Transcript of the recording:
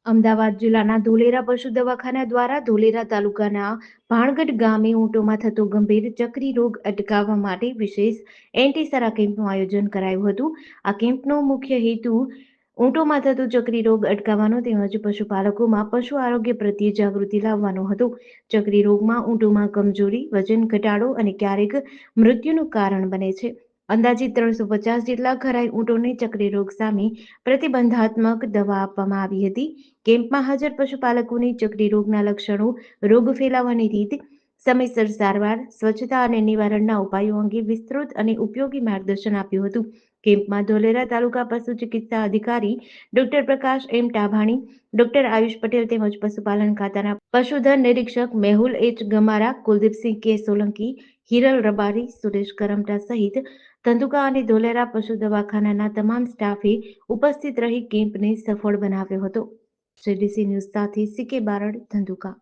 અમદાવાદ જિલ્લાના ધોલેરા પશુ દવાખાના દ્વારા ધોલેરા તાલુકાના ભાણગઢ ગામે ઊંટોમાં થતો ગંભીર ચક્રી રોગ અટકાવવા માટે વિશેષ એન્ટીસરા કેમ્પનું આયોજન કરાયું હતું. આ કેમ્પનો મુખ્ય હેતુ ઊંટોમાં થતો ચક્રી રોગ અટકાવવાનો તેમજ પશુપાલકોમાં પશુ આરોગ્ય પ્રત્યે જાગૃતિ લાવવાનો હતો. ચક્રી રોગમાં ઊંટોમાં કમજોરી, વજન ઘટાડો અને ક્યારેક મૃત્યુનું કારણ બને છે. અંદાજિત 350 જેટલા ઘરાઈ ઊંટોને ચક્રી રોગ સામે પ્રતિબંધાત્મક દવા આપવામાં આવી હતી. કેમ્પમાં હાજર પશુપાલકોને ચક્રી રોગના લક્ષણો, રોગ ફેલાવાની રીત, સમયસર સારવાર, સ્વચ્છતા અને નિવારણના ઉપાયો અંગે વિસ્તૃત અને ઉપયોગી માર્ગદર્શન આપ્યું હતું. કેમ્પમાં ધોલેરા તાલુકા પશુ ચિકિત્સા અધિકારી ડોક્ટર પ્રકાશ એમ ટાભાણી, ડોક્ટર આયુષ પટેલ તેમજ પશુપાલન ખાતાના પશુધન નિરીક્ષક મેહુલ એચ ગમારા, કુલદીપસિંહ કે સોલંકી, હિરલ રબારી, સુરેશ કરમટા સહિત ધંધુકા અને ધોલેરા પશુ દવાખાનાના તમામ સ્ટાફે ઉપસ્થિત રહી કેમ્પને સફળ બનાવ્યો હતો. જેડીસી ન્યૂઝ સાથે સીકે બારડ, ધંધુકા.